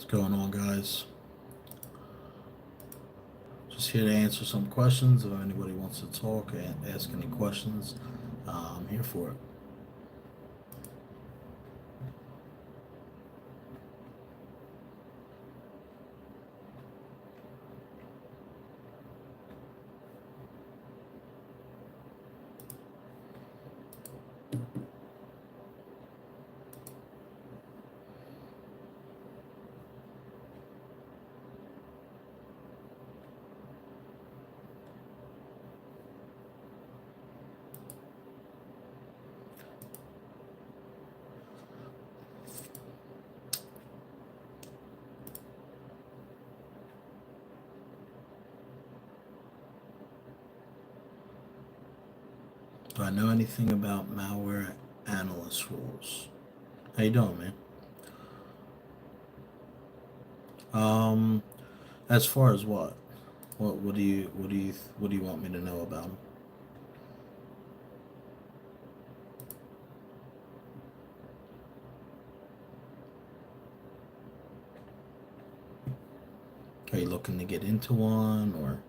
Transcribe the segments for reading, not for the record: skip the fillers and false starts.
What's going on, guys? Just here to answer some questions. If anybody wants to talk and ask any questions, I'm here for it. Do I know anything about malware analyst rules? How you doing, man? Um, as far as what? What do you want me to know about them? Are you looking to get into one, or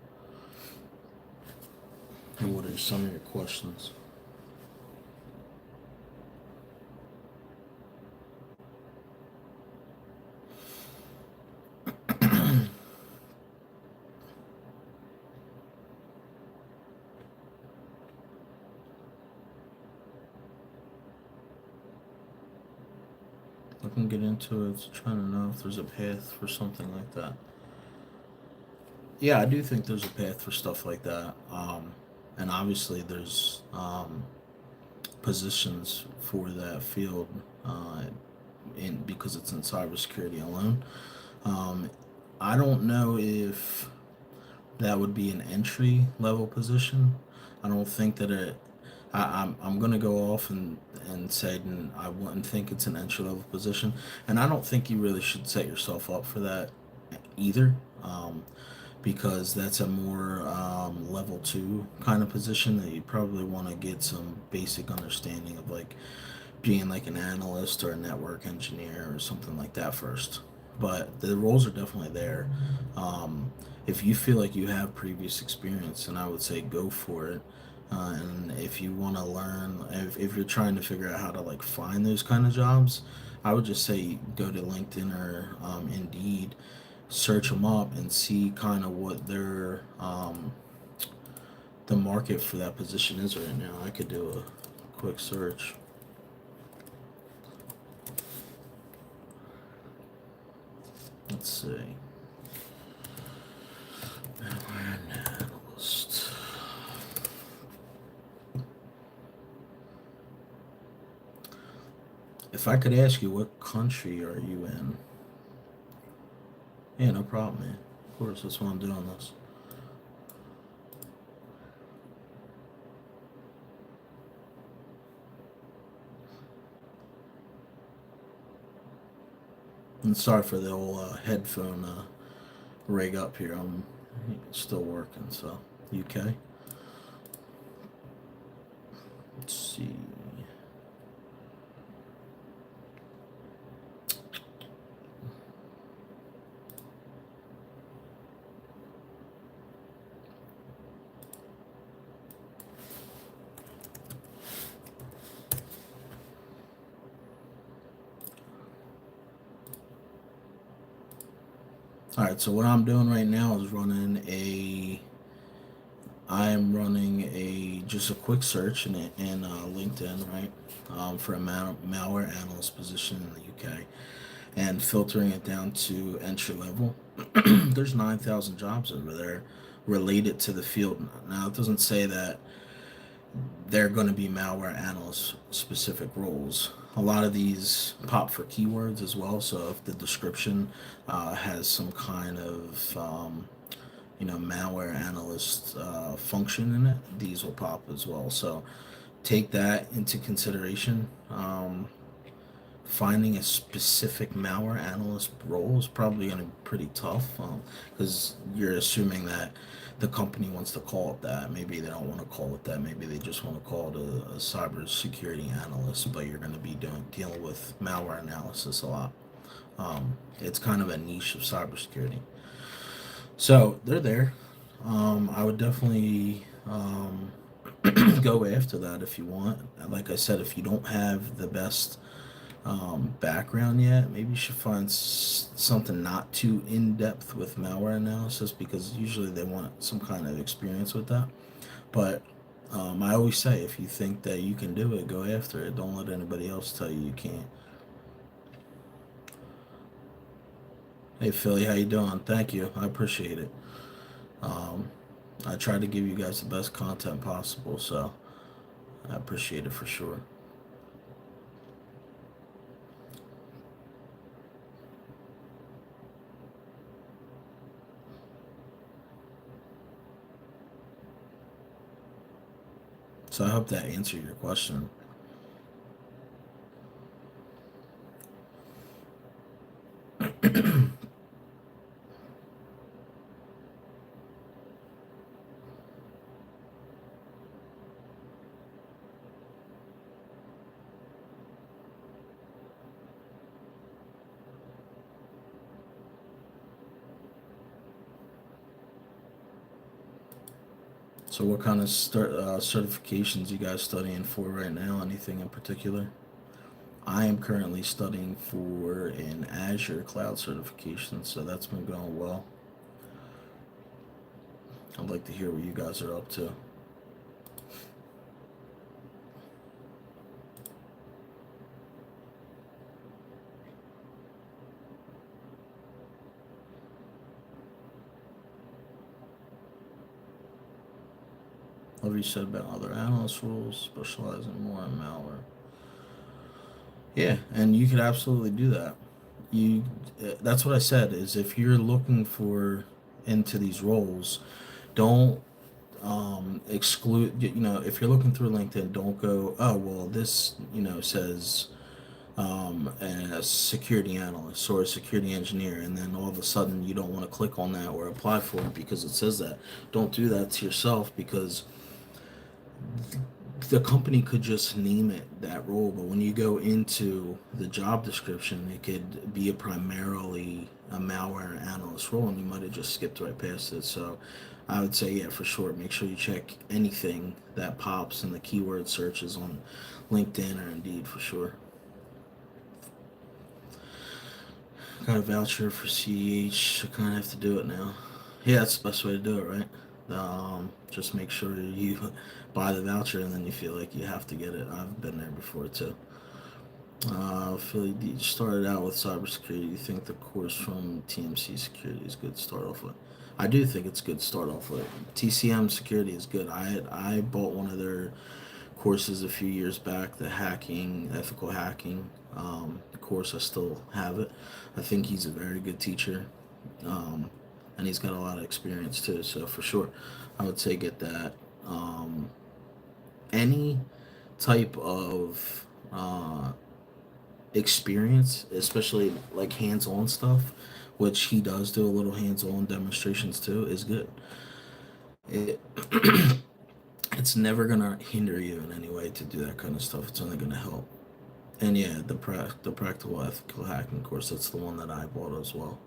what are some of your questions? Looking to get into it. Trying to know if there's a path for something like that. Yeah, I do think there's a path for stuff like that. And obviously, there's positions for that field in because it's in cybersecurity alone. Um, I don't know if that would be an entry level position. I don't think that it. I'm gonna go off and say I wouldn't think it's an entry level position, and I don't think you really should set yourself up for that either. Because that's a more level two kind of position that you probably want to get some basic understanding of, like being like an analyst or a network engineer or something like that first. But the roles are definitely there. Um, if you feel like you have previous experience, then I would say go for it. And if you want to learn, if you're trying to figure out how to like find those kind of jobs, I would just say go to LinkedIn or Indeed, search them up and see kind of what the market for that position is right now. I could do a quick search. Let's see. Analyst. If I could ask you, what country are you in? Yeah, no problem, man. Of course, that's why I'm doing this. And sorry for the old headphone rig up here. I'm still working, so UK. Let's see. All right, so what I'm doing right now is I'm running a just a quick search in LinkedIn, right, for a malware analyst position in the UK, and filtering it down to entry level. There's 9,000 jobs over there related to the field. Now, it doesn't say that they're going to be malware analyst specific roles. A lot of these pop for keywords as well. So if the description has some kind of malware analyst function in it, these will pop as well. So take that into consideration. Finding a specific malware analyst role is probably going to be pretty tough because you're assuming that the company wants to call it that. Maybe they don't want to call it that. Maybe they just want to call it a cybersecurity analyst, but you're going to be dealing with malware analysis a lot. It's kind of a niche of cybersecurity. So they're there. I would definitely go after that if you want. Like I said, if you don't have the best background yet, maybe you should find something not too in depth with malware analysis because usually they want some kind of experience with that. But I always say if you think that you can do it, go after it. Don't let anybody else tell you you can't. Hey Philly, how you doing? Thank you. I appreciate it. Um, I try to give you guys the best content possible, so I appreciate it for sure. So I hope that answered your question. So what kind of certifications you guys studying for right now? Anything in particular? I am currently studying for an Azure cloud certification, so that's been going well. I'd like to hear what you guys are up to. Love what you said about other analyst roles, specializing more in malware. Yeah, and you could absolutely do that. You, that's what I said. Is if you're looking for into these roles, don't exclude. If you're looking through LinkedIn, don't go. Oh well, this says a security analyst or a security engineer, and then all of a sudden you don't want to click on that or apply for it because it says that. Don't do that to yourself because the company could just name it that role, but when you go into the job description, it could be primarily a malware analyst role, and you might have just skipped right past it. So, I would say, yeah, for sure, make sure you check anything that pops in the keyword searches on LinkedIn or Indeed for sure. Got a voucher for CEH, so kind of have to do it now. Yeah, that's the best way to do it, right? Just make sure you buy the voucher and then you feel like you have to get it. I've been there before too. Philly, you started out with cybersecurity. You think the course from TMC Security is good to start off with? I do think it's good to start off with. TCM Security is good. I bought one of their courses a few years back, the ethical hacking course. I still have it. I think he's a very good teacher, um, and he's got a lot of experience too. So for sure, I would say get that. Any type of experience, especially like hands-on stuff, which he does do a little hands-on demonstrations too, is good. It it's never gonna hinder you in any way to do that kind of stuff. It's only gonna help. And yeah, the practical ethical hacking course, that's the one that I bought as well.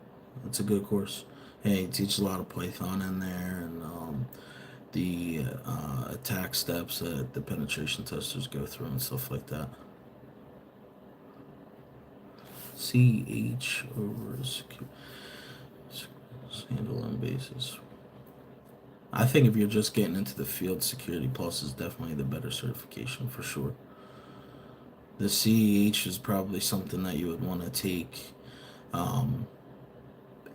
It's a good course. Hey, it teaches a lot of Python in there and the attack steps that the penetration testers go through and stuff like that. CH over standalone basis. I think if you're just getting into the field, Security Plus is definitely the better certification for sure. The CEH is probably something that you would want to take um,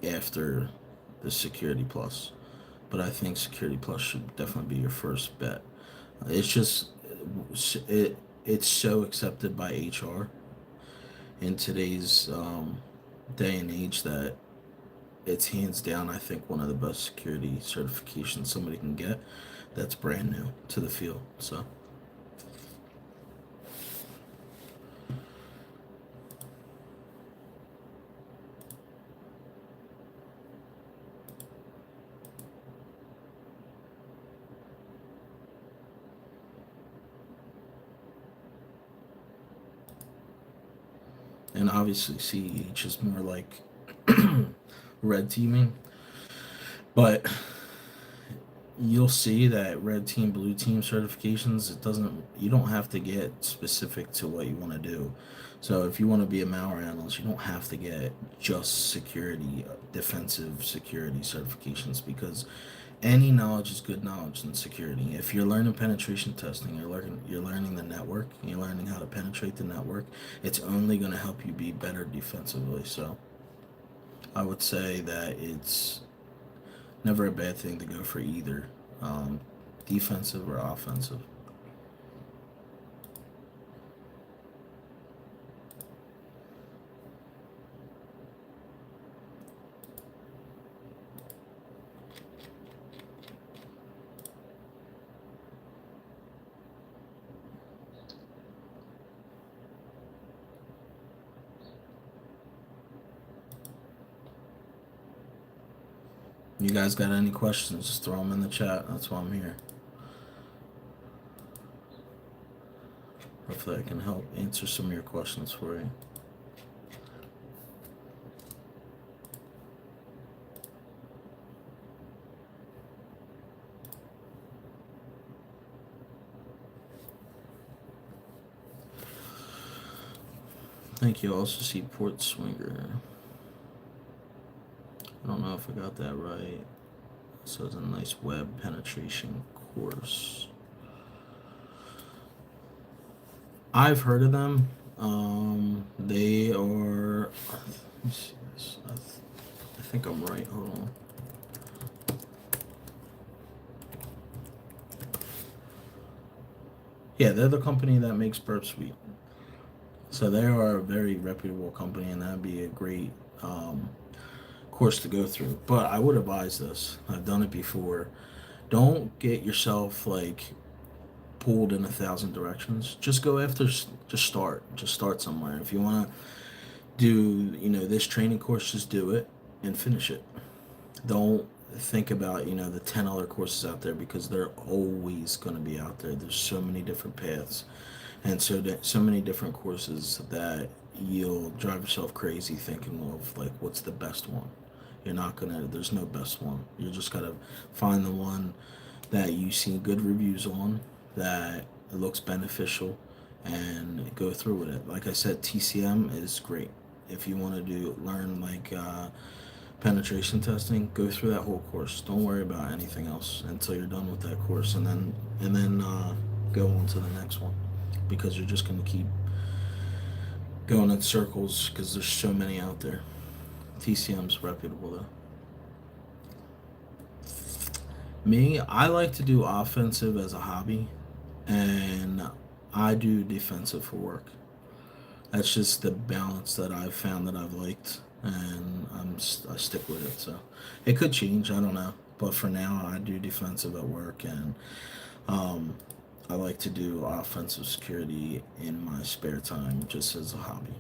after the Security Plus, but I think Security Plus should definitely be your first bet. It's just it it's so accepted by HR in today's day and age that it's hands down, I think, one of the best security certifications somebody can get that's brand new to the field. So, and obviously CEH is more like red teaming, but you'll see that red team, blue team certifications, it doesn't, you don't have to get specific to what you want to do. So if you want to be a malware analyst, you don't have to get just security, defensive security certifications, because any knowledge is good knowledge in security. If you're learning penetration testing, you're learning the network, you're learning how to penetrate the network, it's only going to help you be better defensively. So I would say that it's never a bad thing to go for either, um, defensive or offensive. You guys got any questions? Just throw them in the chat. That's why I'm here. Hopefully, I can help answer some of your questions for you. Thank you. Also see Port Swinger. I don't know if I got that right. So it's a nice web penetration course. I've heard of them. They are. Let me see this. I think I'm right. Hold on. Yeah, they're the company that makes Burp Suite. So they are a very reputable company, and that'd be a great course to go through. But I would advise this. I've done it before. Don't get yourself like pulled in 1,000 directions. Just go after. Just start. Just start somewhere. If you want to do, this training course, just do it and finish it. Don't think about, the 10 other courses out there, because they're always going to be out there. There's so many different paths, and so many different courses that you'll drive yourself crazy thinking of like what's the best one. You're not gonna. There's no best one. You just gotta find the one that you see good reviews on, that it looks beneficial, and go through with it. Like I said, TCM is great. If you want to learn like penetration testing, go through that whole course. Don't worry about anything else until you're done with that course, and then go on to the next one, because you're just going to keep going in circles because there's so many out there. TCM's reputable though. Me, I like to do offensive as a hobby, and I do defensive for work. That's just the balance that I've found that I've liked, and I stick with it. So it could change, I don't know, but for now I do defensive at work, and um, I like to do offensive security in my spare time, just as a hobby.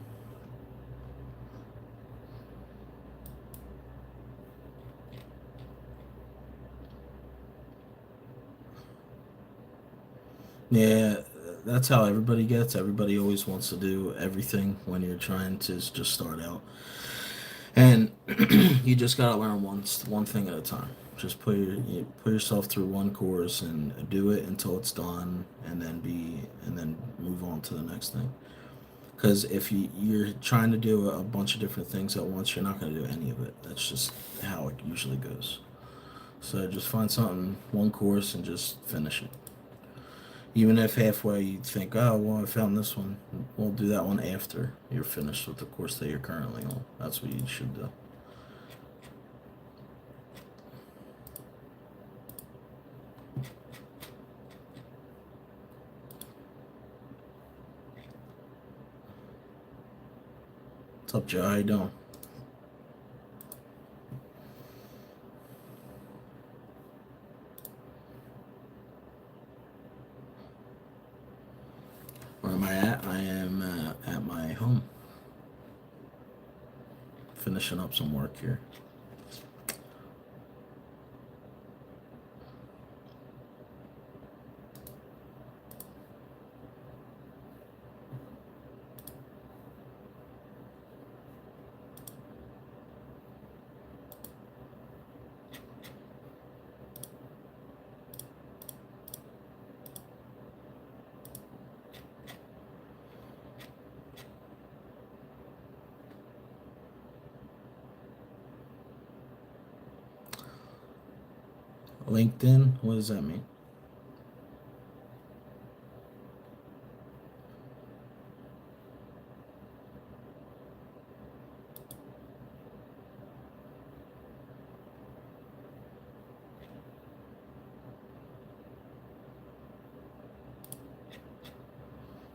Yeah, that's how everybody gets. Everybody always wants to do everything when you're trying to just start out. And you just gotta learn one thing at a time. Just put yourself through one course and do it until it's done, and then move on to the next thing. Because if you're trying to do a bunch of different things at once, you're not gonna do any of it. That's just how it usually goes. So just find something, one course, and just finish it. Even if halfway you think, oh, well, I found this one, we'll do that one after you're finished with the course that you're currently on. That's what you should do. What's up, Joe? How you doing? Where am I at? I am at my home, finishing up some work here. LinkedIn, what does that mean?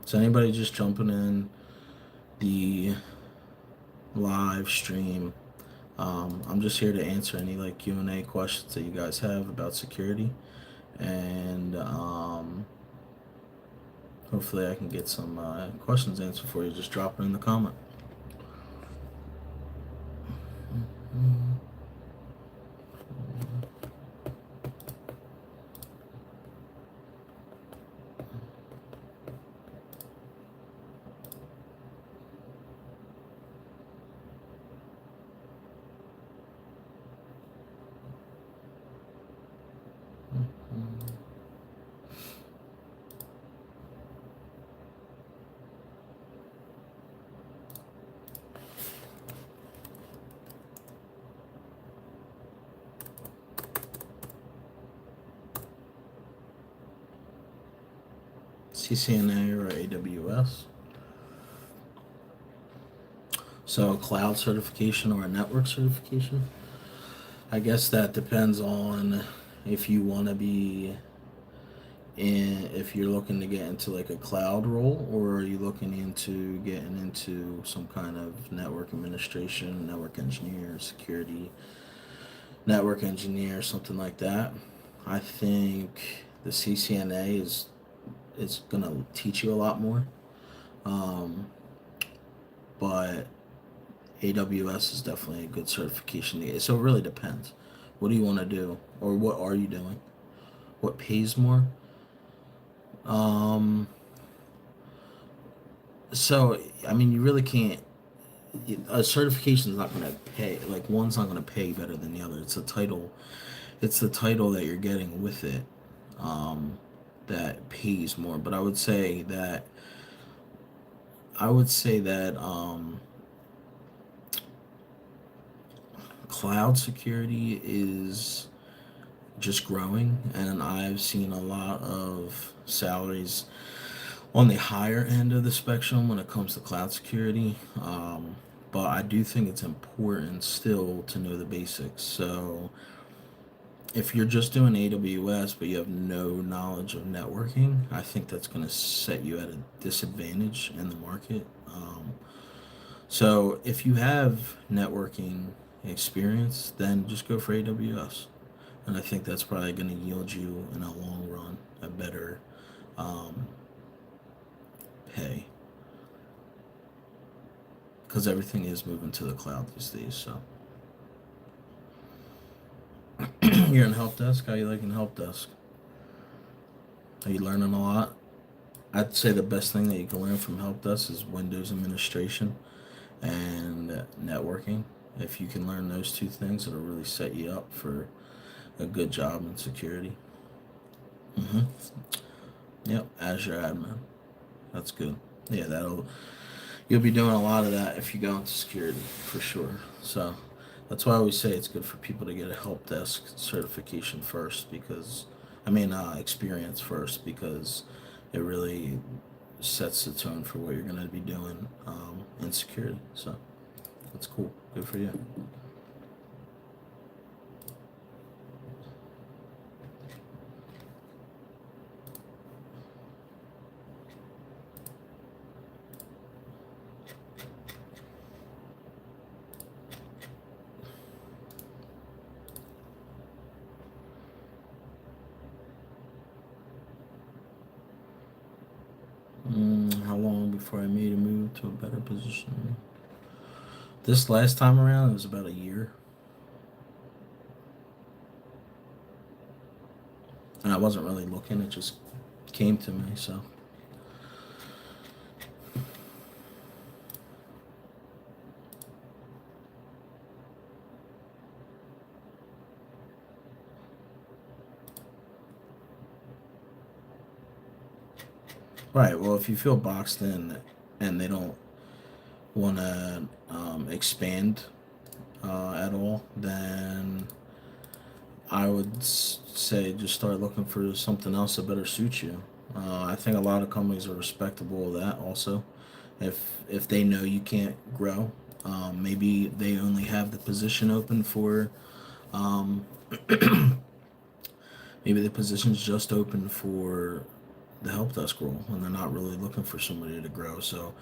Is anybody just jumping in the live stream? I'm just here to answer any like Q&A questions that you guys have about security, and hopefully I can get some questions answered for you. Just drop it in the comment. CCNA or AWS. So a cloud certification or a network certification? I guess that depends on if you want to be in, if you're looking to get into like a cloud role, or are you looking into getting into some kind of network administration, network engineer, security, network engineer, something like that. I think the CCNA is gonna teach you a lot more, but AWS is definitely a good certification to get. So it really depends. What do you want to do, or what are you doing? What pays more? Um, so I mean, you really can't. A certification is not going to pay. Like one's not going to pay better than the other. It's a title. It's the title that you're getting with it, um, that pays more. But I would say that cloud security is just growing, and I've seen a lot of salaries on the higher end of the spectrum when it comes to cloud security. But I do think it's important still to know the basics. So if you're just doing AWS but you have no knowledge of networking, I think that's going to set you at a disadvantage in the market. So if you have networking experience, then just go for AWS. And I think that's probably going to yield you in a long run a better um, pay, because everything is moving to the cloud these days. So you're in help desk. How you liking help desk? Are you learning a lot? I'd say the best thing that you can learn from help desk is Windows administration and networking. If you can learn those two things, it'll really set you up for a good job in security. Mm-hmm. Yep, Azure admin. That's good. Yeah, that'll you'll be doing a lot of that if you go into security for sure. So that's why I always say it's good for people to get a help desk certification first, because experience first, because it really sets the tone for what you're going to be doing in security. So that's cool. Good for you. How long before I made a move to a better position? This last time around, it was about a year. And I wasn't really looking, it just came to me. So, right. Well, if you feel boxed in and they don't want to expand at all, then I would say just start looking for something else that better suits you. I think a lot of companies are respectable of that also. If they know you can't grow, maybe they only have the position open for, um, maybe the position's just open for the help desk role, and they're not really looking for somebody to grow. So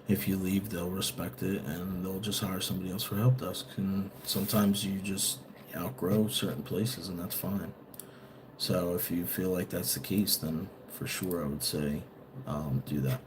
if you leave, they'll respect it, and they'll just hire somebody else for help desk. And sometimes you just outgrow certain places, and that's fine. So if you feel like that's the case, then for sure I would say do that.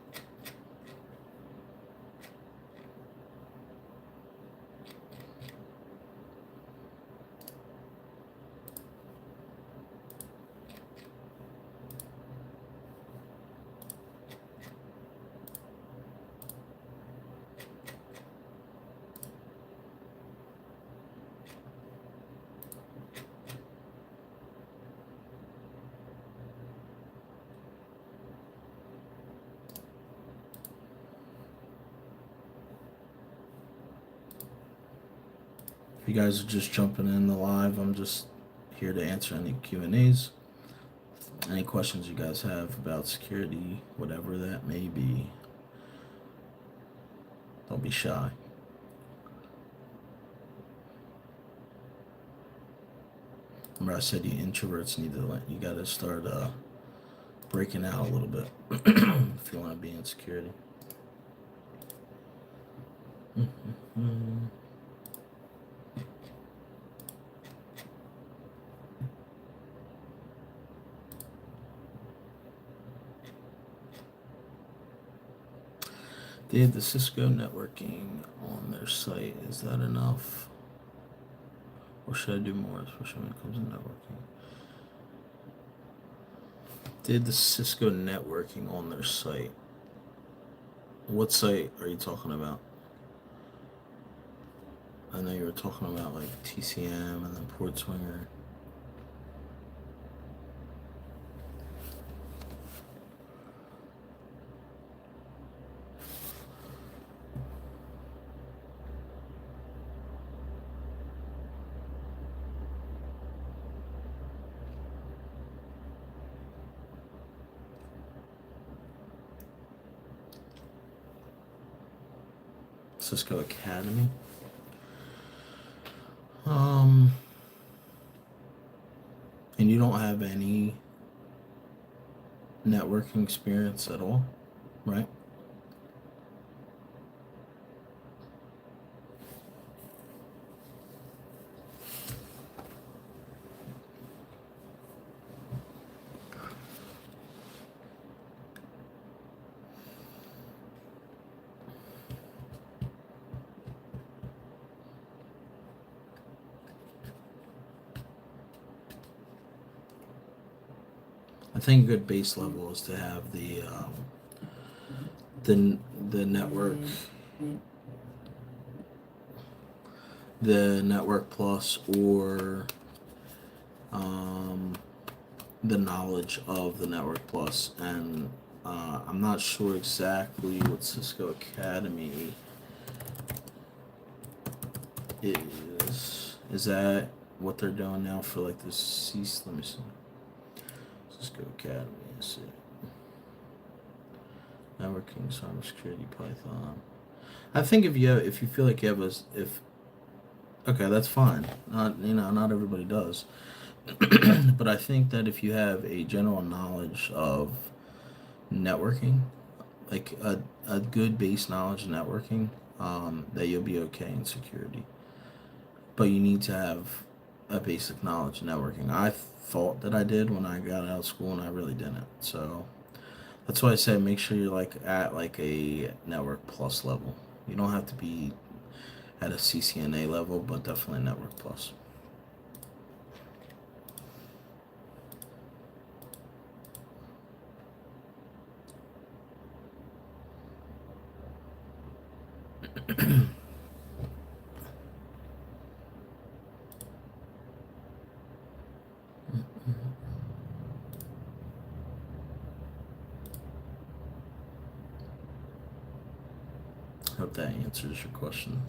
If you guys are just jumping in the live, I'm just here to answer any Q&As. Any questions you guys have about security, whatever that may be, don't be shy. Remember I said you introverts need to you got to start breaking out a little bit if you want to be in security. Did the Cisco networking on their site, is that enough? Or should I do more, especially when it comes to networking? Did the Cisco networking on their site. What site are you talking about? I know you were talking about like TCM and then PortSwinger. Cisco Academy. And you don't have any networking experience at all, right? I think a good base level is to have the network, the network plus, or the knowledge of the network plus. And I'm not sure exactly what Cisco Academy is. Is that what they're doing now for like the let me see. Cisco Academy, let's see. Networking, cybersecurity, Python. I think if you feel like you have okay, that's fine. Not everybody does. But I think that if you have a general knowledge of networking, like a good base knowledge of networking, that you'll be okay in security. But you need to have a basic knowledge of networking. I thought that I did when I got out of school, and I really didn't. So that's why I said make sure you're like at like a network plus level. You don't have to be at a CCNA level, but definitely network plus. Hope that answers your question.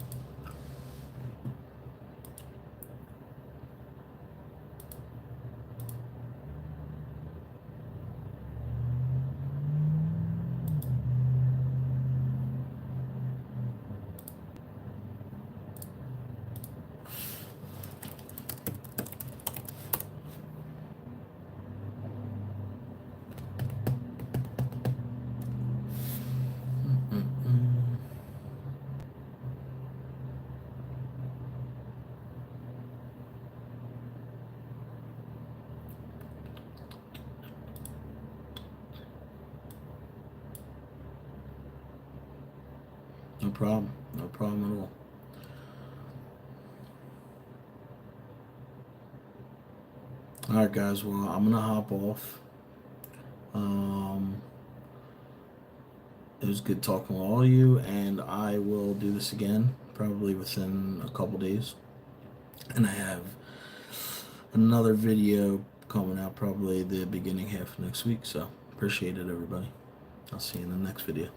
No problem. No problem at all. All right, guys. Well, I'm gonna hop off. Um, it was good talking with all of you, and I will do this again probably within a couple days. And I have another video coming out probably the beginning half of next week. So appreciate it, everybody. I'll see you in the next video.